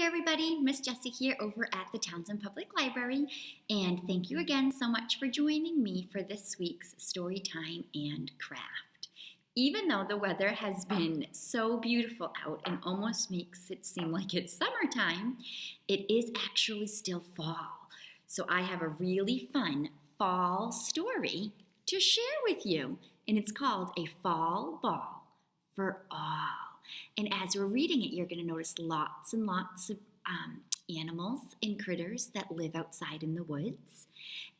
everybody, Miss Jessie here over at the Townsend Public Library, and thank you again so much for joining me for this week's story time and craft. Even though the weather has been so beautiful out and almost makes it seem like it's summertime, it is actually still fall. So I have a really fun fall story to share with you, and it's called A Fall Ball for All. And as we're reading it, you're going to notice lots and lots of animals and critters that live outside in the woods.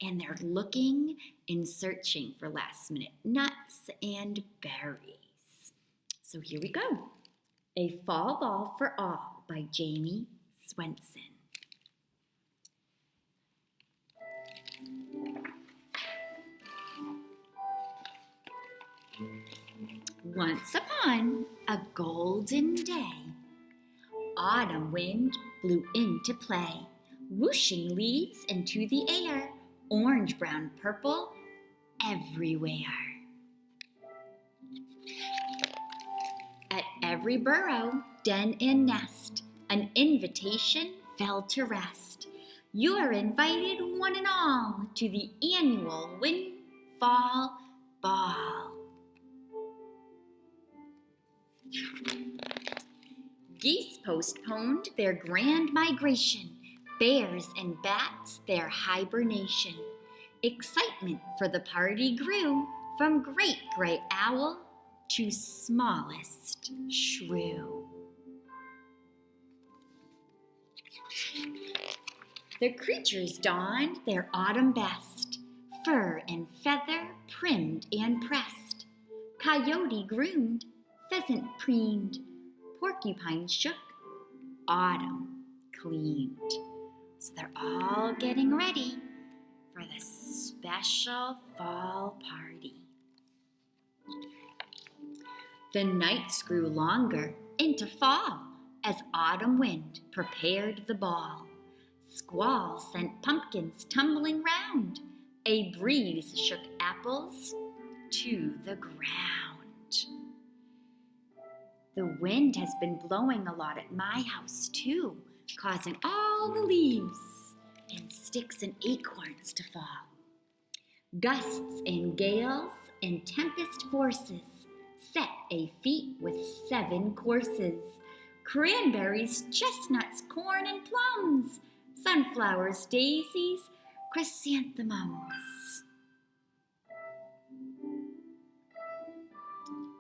And they're looking and searching for last-minute nuts and berries. So here we go. A Fall Ball for All by Jamie Swenson. Once upon a golden day, autumn wind blew into play, whooshing leaves into the air, orange, brown, purple, everywhere. At every burrow, den, and nest, an invitation fell to rest. You are invited, one and all, to the annual Windfall Ball. Geese postponed their grand migration, bears and bats their hibernation. Excitement for the party grew, from great gray owl to smallest shrew. The creatures donned their autumn best, fur and feather primmed and pressed. Coyote groomed, pheasant preened, porcupine shook, autumn cleaned. So they're all getting ready for the special fall party. The nights grew longer into fall as autumn wind prepared the ball. Squall sent pumpkins tumbling round. A breeze shook apples to the ground. The wind has been blowing a lot at my house too, causing all the leaves and sticks and acorns to fall. Gusts and gales and tempest forces set a feat with 7 courses. Cranberries, chestnuts, corn, and plums, sunflowers, daisies, chrysanthemums.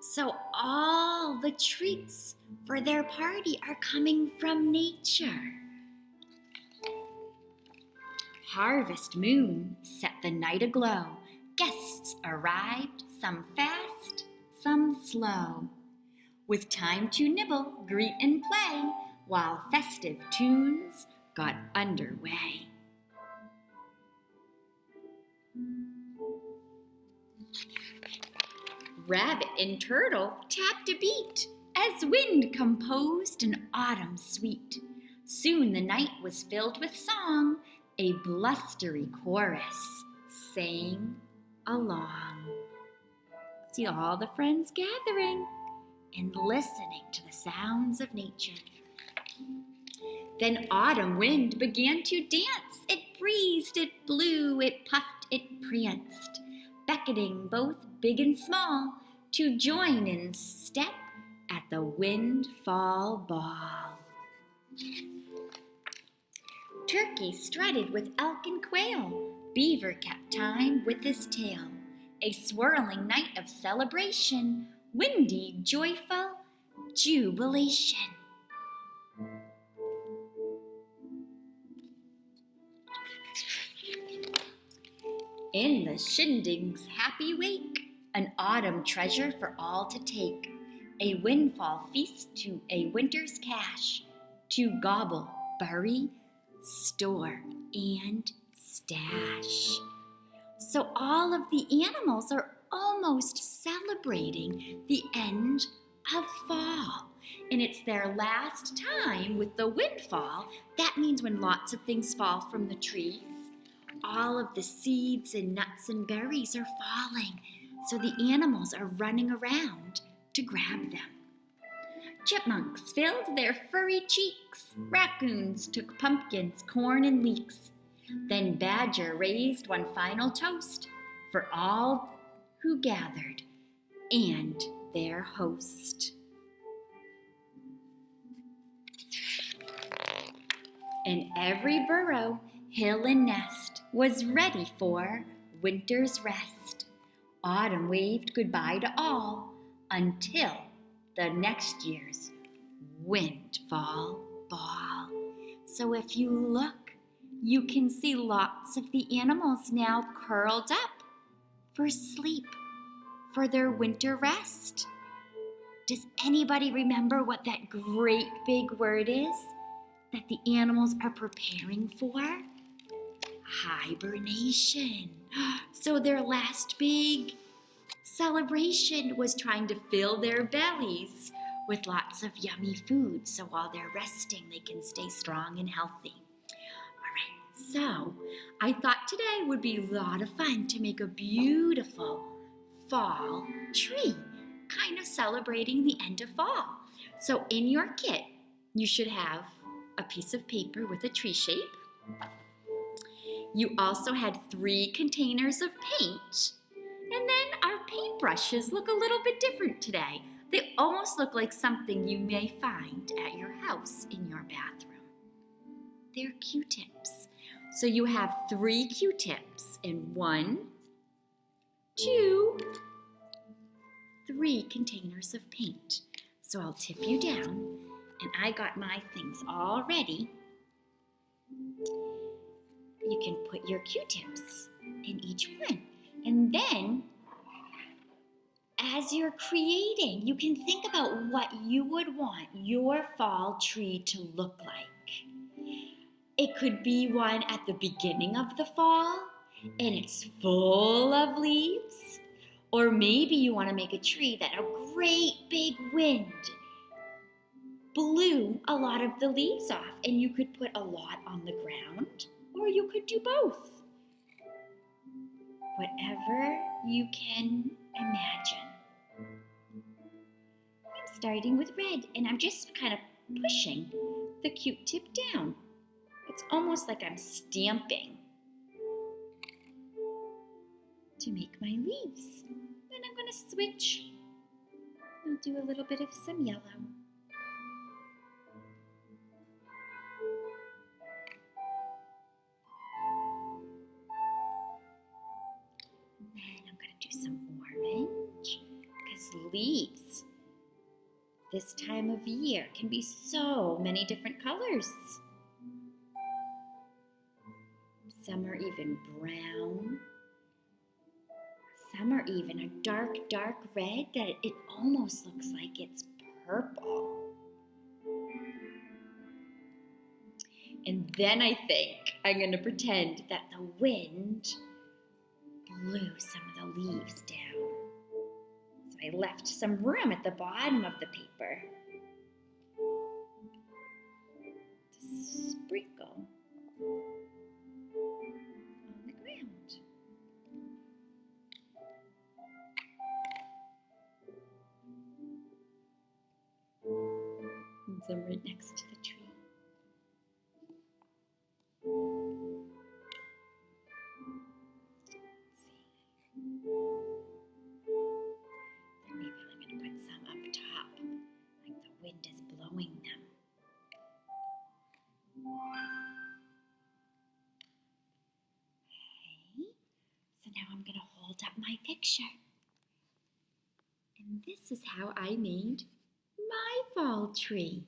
So all the treats for their party are coming from nature. Harvest moon set the night aglow. Guests arrived, some fast, some slow, with time to nibble, greet, and play, while festive tunes got underway. Rabbit and turtle tapped a beat as wind composed an autumn sweet. Soon the night was filled with song, a blustery chorus sang along. See all the friends gathering and listening to the sounds of nature. Then autumn wind began to dance. It breezed, it blew, it puffed, it pranced, beckoning both big and small to join in step at the Windfall Ball. Turkey strutted with elk and quail. Beaver kept time with his tail. A swirling night of celebration, windy, joyful jubilation. In the shindig's happy wake, an autumn treasure for all to take, a windfall feast to a winter's cache, to gobble, bury, store, and stash. So all of the animals are almost celebrating the end of fall. And it's their last time with the windfall. That means when lots of things fall from the trees, all of the seeds and nuts and berries are falling. So the animals are running around to grab them. Chipmunks filled their furry cheeks. Raccoons took pumpkins, corn, and leeks. Then Badger raised one final toast for all who gathered and their host. And every burrow, hill, and nest was ready for winter's rest. Autumn waved goodbye to all until the next year's windfall ball. So if you look, you can see lots of the animals now curled up for sleep, for their winter rest. Does anybody remember what that great big word is that the animals are preparing for? Hibernation. So their last big celebration was trying to fill their bellies with lots of yummy food so while they're resting they can stay strong and healthy. All right, so I thought today would be a lot of fun to make a beautiful fall tree, kind of celebrating the end of fall. So in your kit, you should have a piece of paper with a tree shape. You also had 3 containers of paint. And then our paintbrushes look a little bit different today. They almost look like something you may find at your house in your bathroom. They're Q-tips. So you have 3 Q-tips and 1, 2, 3 containers of paint. So I'll tip you down, and I got my things all ready. You can put your Q-tips in each one. And then, as you're creating, you can think about what you would want your fall tree to look like. It could be one at the beginning of the fall, and it's full of leaves. Or maybe you want to make a tree that a great big wind blew a lot of the leaves off, and you could put a lot on the ground, or you could do both. Whatever you can imagine. I'm starting with red, and I'm just kind of pushing the Q-tip down. It's almost like I'm stamping to make my leaves. Then I'm going to switch. I'll do a little bit of some yellow. Some orange, because leaves this time of year can be so many different colors. Some are even brown. Some are even a dark, dark red that it almost looks like it's purple. And then I think I'm going to pretend that the wind blew some of the leaves down. So I left some room at the bottom of the paper to sprinkle on the ground. And some right next to the tree. Now I'm going to hold up my picture. And this is how I made my fall tree.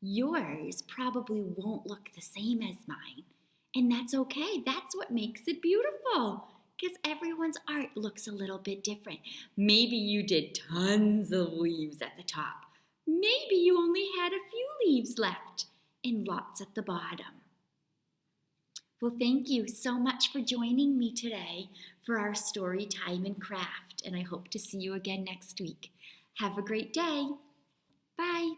Yours probably won't look the same as mine. And that's okay. That's what makes it beautiful. Because everyone's art looks a little bit different. Maybe you did tons of leaves at the top. Maybe you only had a few leaves left and lots at the bottom. Well, thank you so much for joining me today for our story time and craft, and I hope to see you again next week. Have a great day. Bye.